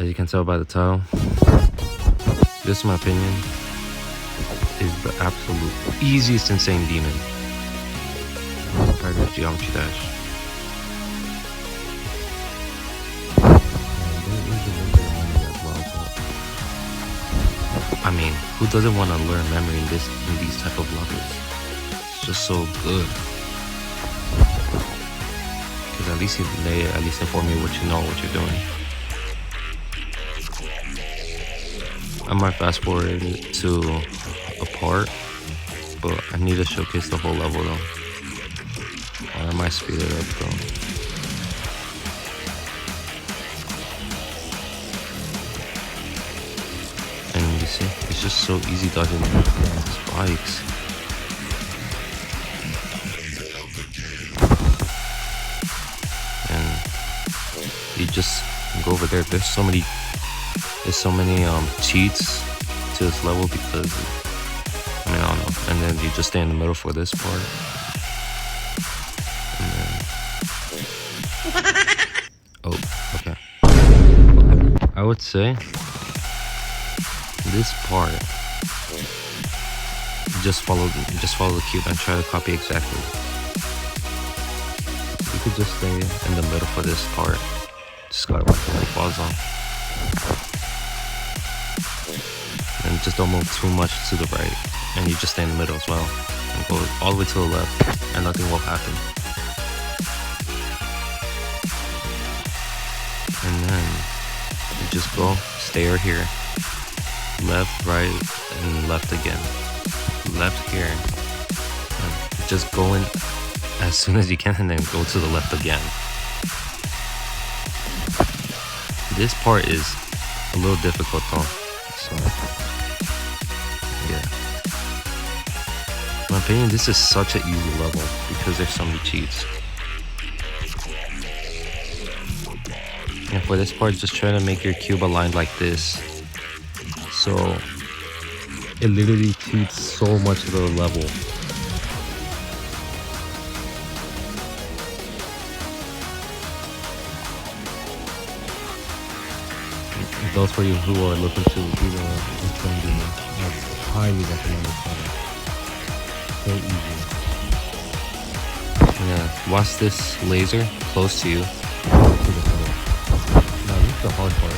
As you can tell by the title, this, in my opinion, is the absolute easiest Insane Demon compared to Geometry Dash. I mean, who doesn't want to learn memory in these type of levels? It's just so good. Because at least they at least inform you what you know, what you're doing. I might fast forward it to a part, but I need to showcase the whole level though. Or I might speed it up though. And you see, it's just so easy dodging spikes. And you just go over there. There's so many cheats to this level because I don't know. And then you just stay in the middle for this part. And then oh, okay. I would say this part, just follow the cube and try to copy exactly. You could just stay in the middle for this part. Just gotta watch when it falls on. And just don't move too much to the right. And you just stay in the middle as well. And go all the way to the left and nothing will happen. And then you just go, stay right here. Left, right, and left again. Left here. And just go in as soon as you can and then go to the left again. This part is a little difficult though. So, yeah. In my opinion, this is such an easy level because there's so many cheats. And for this part, just try to make your cube aligned like this. So it literally cheats so much of the level. Those for you who are looking to either Insane Demon, I highly recommend this level. So easy. Yeah, watch this laser close to you. Now this is the hard part.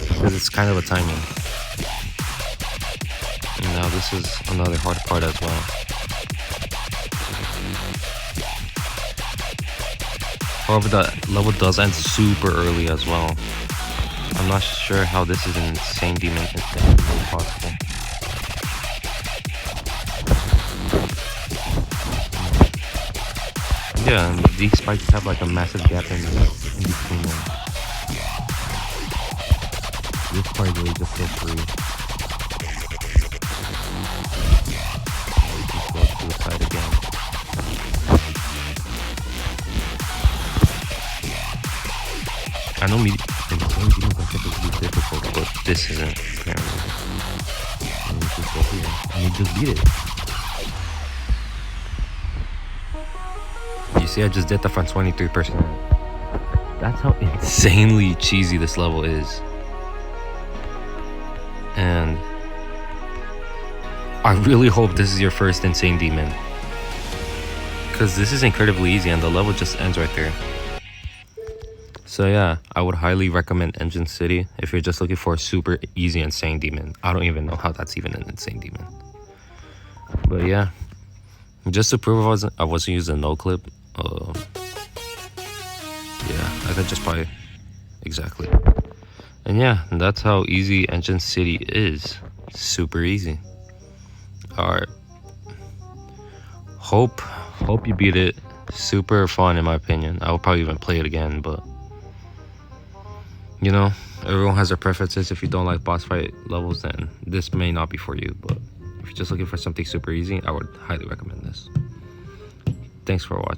Because it's kind of a timing. And now this is another hard part as well. However, the level does end super early as well. I'm not sure how this is an Insane Demon instant possible. Yeah, and these spikes have like a massive gap in between them. This part is really just so free. Just go to the side again. I know Insane Demons are typically difficult, but this isn't apparently. And you just go here and you just beat it. You see, I just did that from 23%. That's how insanely cheesy this level is. And I really hope this is your first Insane Demon, because this is incredibly easy and the level just ends right there. So yeah, I would highly recommend Engine City if you're just looking for a super easy Insane Demon. I don't even know how that's even an Insane Demon. But yeah, just to prove I wasn't using no clip. Yeah, I could just probably exactly. And yeah, that's how easy Engine City is. Super easy. Alright. Hope you beat it. Super fun in my opinion. I would probably even play it again, but you know, everyone has their preferences. If you don't like boss fight levels, then this may not be for you. But if you're just looking for something super easy, I would highly recommend this. Thanks for watching.